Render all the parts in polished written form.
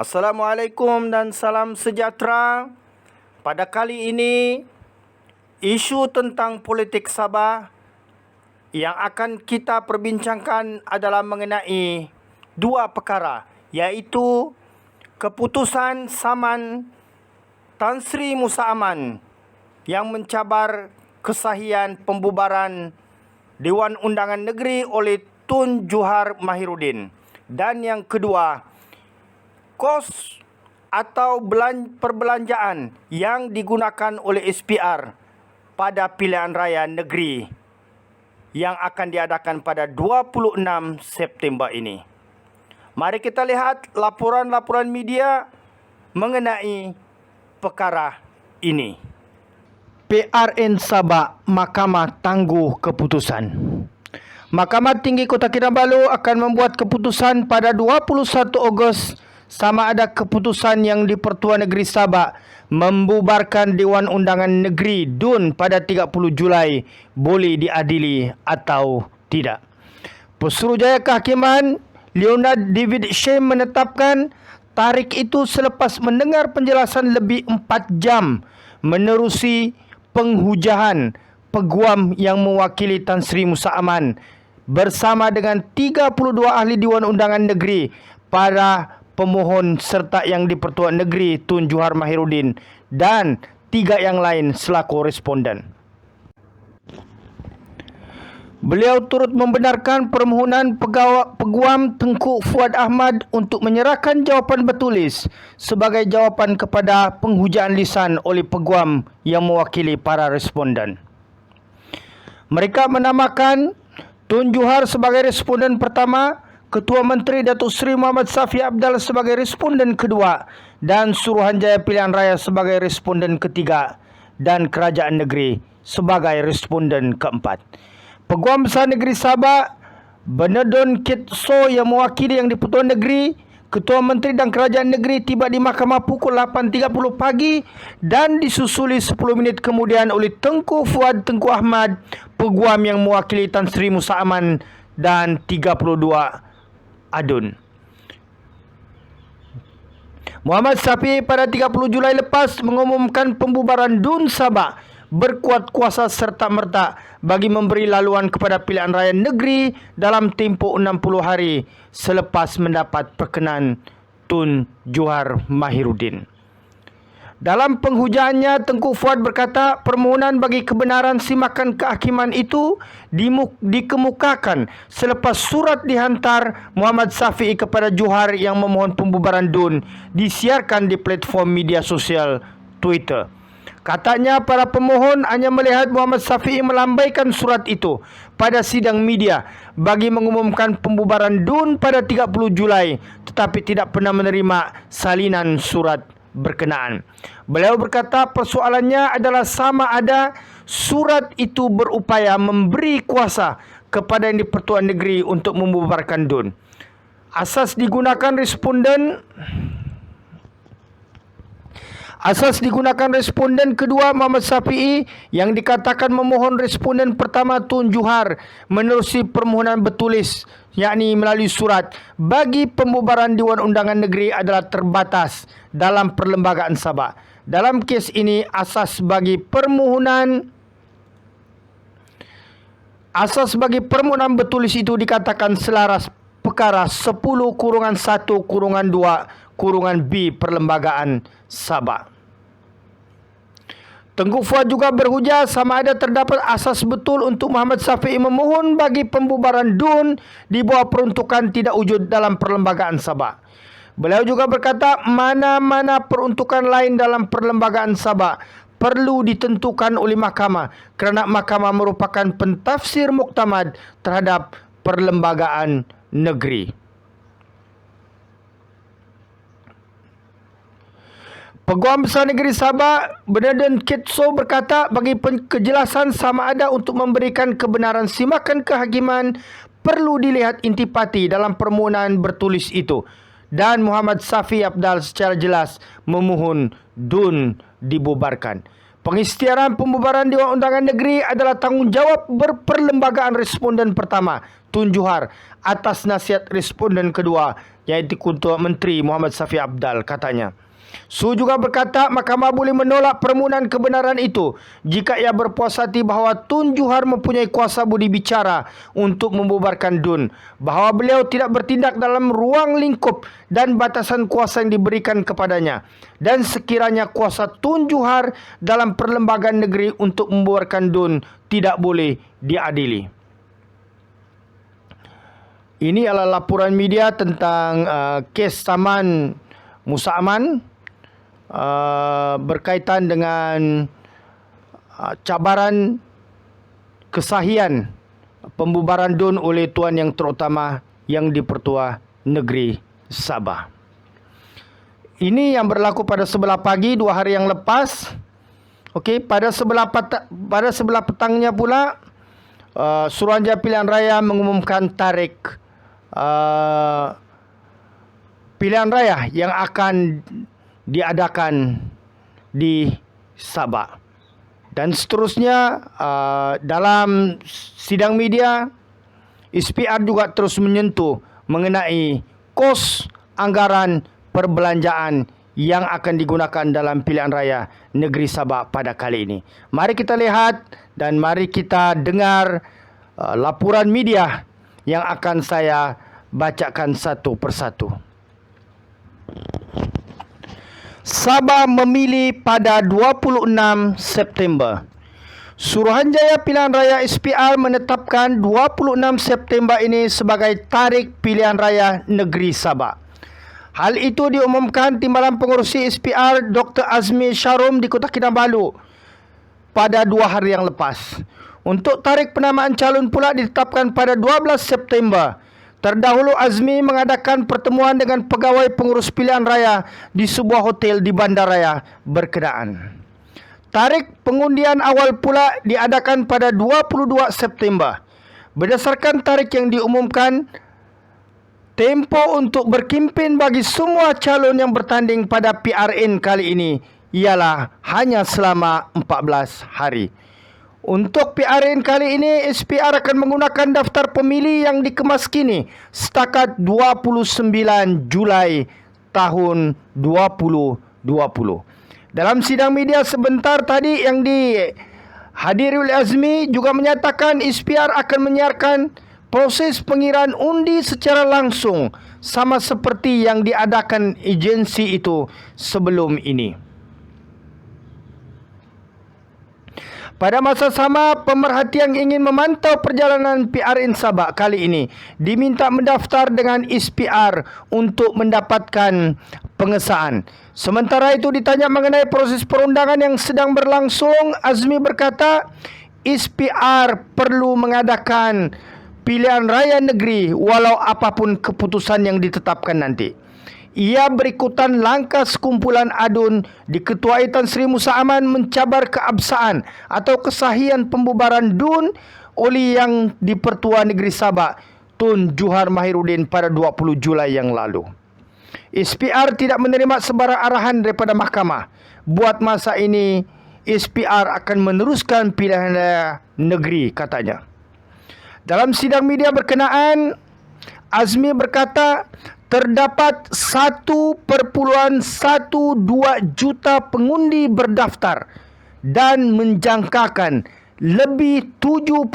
Assalamualaikum dan salam sejahtera. Pada kali ini, isu tentang politik Sabah yang akan kita perbincangkan adalah mengenai dua perkara, iaitu keputusan saman Tan Sri Musa Aman yang mencabar kesahihan pembubaran Dewan Undangan Negeri oleh Tun Johar Mahiruddin. Dan yang kedua, kos atau perbelanjaan yang digunakan oleh SPR pada pilihan raya negeri yang akan diadakan pada 26 September ini. Mari kita lihat laporan-laporan media mengenai perkara ini. PRN Sabah, Mahkamah tangguh keputusan. Mahkamah Tinggi Kota Kinabalu akan membuat keputusan pada 21 Ogos sama ada keputusan yang di-Pertuan Negeri Sabah membubarkan Dewan Undangan Negeri DUN pada 30 Julai boleh diadili atau tidak. Pesuruhjaya Kehakiman Leonard David Shea menetapkan tarikh itu selepas mendengar penjelasan lebih 4 jam menerusi penghujahan peguam yang mewakili Tan Sri Musa Aman bersama dengan 32 ahli Dewan Undangan Negeri, para pemohon serta yang di-Pertuan Negeri Tun Johar Mahiruddin dan 3 yang lain selaku responden. Beliau turut membenarkan permohonan peguam Tengku Fuad Ahmad untuk menyerahkan jawapan bertulis sebagai jawapan kepada penghujaan lisan oleh peguam yang mewakili para responden. Mereka menamakan Tun Johar sebagai responden pertama, Ketua Menteri Datuk Seri Muhammad Safee Apdal sebagai responden kedua dan Suruhanjaya Pilihan Raya sebagai responden ketiga dan Kerajaan Negeri sebagai responden keempat. Peguam Besar Negeri Sabah Bernardon Kitso yang mewakili yang di-Pertuan Negeri, Ketua Menteri dan Kerajaan Negeri tiba di mahkamah pukul 8.30 pagi dan disusuli 10 minit kemudian oleh Tengku Fuad Tengku Ahmad, peguam yang mewakili Tan Sri Musa Aman dan 32 adun. Muhammad Safee pada 30 Julai lepas mengumumkan pembubaran DUN Sabah berkuat kuasa serta-merta bagi memberi laluan kepada pilihan raya negeri dalam tempoh 60 hari selepas mendapat perkenan Tun Johar Mahiruddin. Dalam penghujaannya, Tengku Fuad berkata permohonan bagi kebenaran simakan kehakiman itu dikemukakan selepas surat dihantar Muhammad Safee kepada Johar yang memohon pembubaran DUN disiarkan di platform media sosial Twitter. Katanya para pemohon hanya melihat Muhammad Safee melambaikan surat itu pada sidang media bagi mengumumkan pembubaran DUN pada 30 Julai tetapi tidak pernah menerima salinan surat berkenaan. Beliau berkata persoalannya adalah sama ada surat itu berupaya memberi kuasa kepada yang di-Pertuan Negeri untuk membubarkan DUN. Asas digunakan responden kedua Muhammad Safee yang dikatakan memohon responden pertama Tun Johar menerusi permohonan bertulis yakni melalui surat bagi pembubaran Dewan Undangan Negeri adalah terbatas dalam Perlembagaan Sabah. Dalam kes ini asas bagi permohonan bertulis itu dikatakan selaras perkara 10-1-2-B Perlembagaan Sabah. Tengku Fuad juga berhujah sama ada terdapat asas betul untuk Muhammad Safee memohon bagi pembubaran DUN di bawah peruntukan tidak wujud dalam Perlembagaan Sabah. Beliau juga berkata mana-mana peruntukan lain dalam Perlembagaan Sabah perlu ditentukan oleh mahkamah kerana mahkamah merupakan pentafsir muktamad terhadap perlembagaan negeri. Peguam Besar Negeri Sabah Bernardon Kitso berkata bagi kejelasan sama ada untuk memberikan kebenaran simakan kehakiman perlu dilihat intipati dalam permohonan bertulis itu dan Muhammad Safee Apdal secara jelas memohon DUN dibubarkan. Pengisytiharan pembubaran Dewan Undangan Negeri adalah tanggungjawab berperlembagaan responden pertama Tun Johar atas nasihat responden kedua iaitu Ketua Menteri Muhammad Syafiee Apdal, katanya. Su juga berkata mahkamah boleh menolak permohonan kebenaran itu jika ia berpuas hati bahawa Tun Juhar mempunyai kuasa budi bicara untuk membubarkan DUN, bahawa beliau tidak bertindak dalam ruang lingkup dan batasan kuasa yang diberikan kepadanya, dan sekiranya kuasa Tun Juhar dalam perlembagaan negeri untuk membubarkan DUN tidak boleh diadili. Ini adalah laporan media tentang kes Saman Musa Aman berkaitan dengan cabaran kesahian pembubaran DUN oleh Tuan Yang Terutama Yang di-Pertua Negeri Sabah. Ini yang berlaku pada sebelah pagi 2 hari yang lepas. Okey, pada sebelah petangnya pula Suruhanjaya Pilihan Raya mengumumkan tarikh pilihan raya yang akan diadakan di Sabah. Dan seterusnya, dalam sidang media, SPR juga terus menyentuh mengenai kos anggaran perbelanjaan yang akan digunakan dalam pilihan raya negeri Sabah pada kali ini. Mari kita lihat dan mari kita dengar laporan media yang akan saya bacakan satu persatu. Sabah memilih pada 26 September. Suruhanjaya Pilihan Raya SPR menetapkan 26 September ini sebagai tarikh pilihan raya negeri Sabah. Hal itu diumumkan Timbalan Pengerusi SPR Dr. Azmi Sharom di Kota Kinabalu pada 2 hari yang lepas. Untuk tarikh penamaan calon pula ditetapkan pada 12 September. Terdahulu Azmi mengadakan pertemuan dengan pegawai pengurus pilihan raya di sebuah hotel di bandaraya berkenaan. Tarikh pengundian awal pula diadakan pada 22 September. Berdasarkan tarikh yang diumumkan, tempoh untuk berkempen bagi semua calon yang bertanding pada PRN kali ini ialah hanya selama 14 hari. Untuk PRN kali ini, SPR akan menggunakan daftar pemilih yang dikemas kini setakat 29 Julai tahun 2020. Dalam sidang media sebentar tadi yang dihadiri oleh Azmi juga menyatakan SPR akan menyiarkan proses pengiraan undi secara langsung sama seperti yang diadakan agensi itu sebelum ini. Pada masa sama, pemerhati yang ingin memantau perjalanan PRN Sabah kali ini diminta mendaftar dengan SPR untuk mendapatkan pengesahan. Sementara itu ditanya mengenai proses perundangan yang sedang berlangsung, Azmi berkata SPR perlu mengadakan pilihan raya negeri walau apapun keputusan yang ditetapkan nanti. Ia berikutan langkah sekumpulan adun diketuai Tan Sri Musa Aman mencabar keabsahan atau kesahian pembubaran DUN oleh Yang di-Pertua Negeri Sabah Tun Juhar Mahiruddin pada 20 Julai yang lalu. SPR tidak menerima sebarang arahan daripada mahkamah. Buat masa ini, SPR akan meneruskan pilihan raya negeri, katanya. Dalam sidang media berkenaan, Azmi berkata terdapat 1.12 juta pengundi berdaftar dan menjangkakan lebih 70%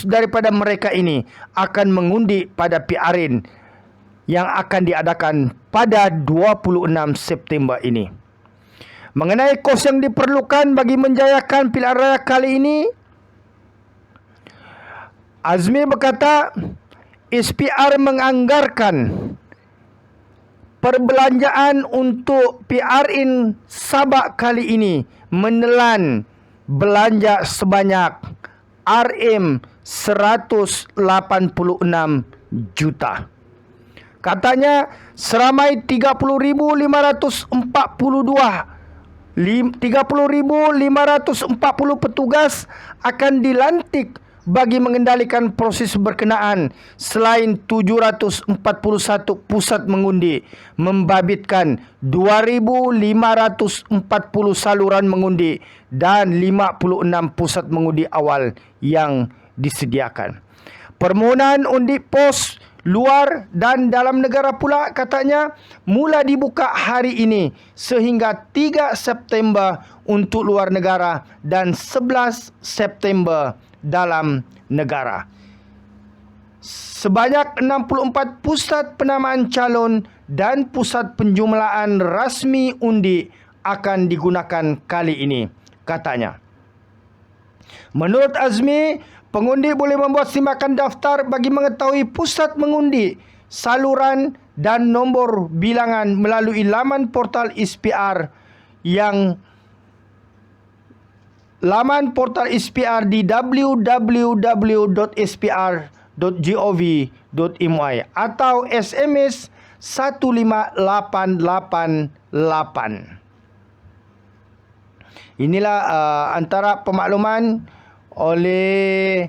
daripada mereka ini akan mengundi pada PRN yang akan diadakan pada 26 September ini. Mengenai kos yang diperlukan bagi menjayakan pilihan raya kali ini, Azmi berkata SPR menganggarkan perbelanjaan untuk PRN Sabah kali ini menelan belanja sebanyak RM186 juta. Katanya seramai 30,540 petugas akan dilantik bagi mengendalikan proses berkenaan selain 741 pusat mengundi, membabitkan 2,540 saluran mengundi dan 56 pusat mengundi awal yang disediakan. Permohonan undi pos luar dan dalam negara pula katanya mula dibuka hari ini sehingga 3 September untuk luar negara dan 11 September dalam negara. Sebanyak 64 pusat penamaan calon dan pusat penjumlahan rasmi undi akan digunakan kali ini, katanya. Menurut Azmi, pengundi boleh membuat simakan daftar bagi mengetahui pusat mengundi, saluran dan nombor bilangan melalui laman portal SPR di www.spr.gov.my atau SMS 15888. Inilah antara pemakluman oleh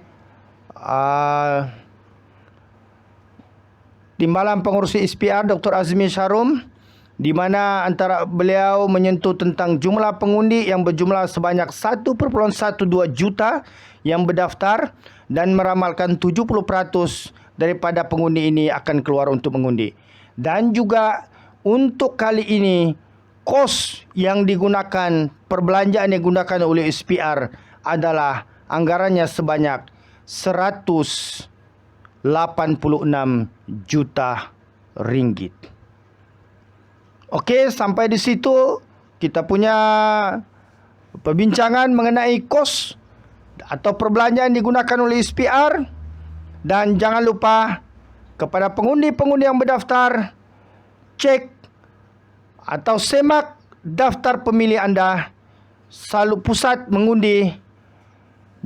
Timbalan Pengurusi SPR Dr. Azmi Sharum, di mana antara beliau menyentuh tentang jumlah pengundi yang berjumlah sebanyak 1.12 juta yang berdaftar dan meramalkan 70% daripada pengundi ini akan keluar untuk mengundi. Dan juga untuk kali ini kos yang digunakan, perbelanjaan yang digunakan oleh SPR adalah anggarannya sebanyak 186 juta ringgit. Okey, sampai di situ kita punya perbincangan mengenai kos atau perbelanjaan digunakan oleh SPR. Dan jangan lupa kepada pengundi-pengundi yang berdaftar, cek atau semak daftar pemilih anda, selalu pusat mengundi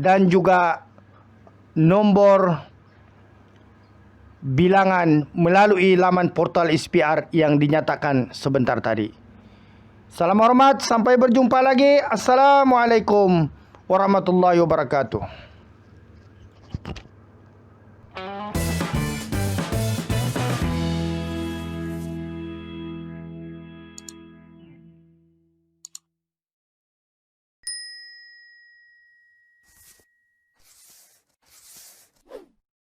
dan juga nombor bilangan melalui laman portal SPR yang dinyatakan sebentar tadi. Salam hormat, sampai berjumpa lagi. Assalamualaikum warahmatullahi wabarakatuh.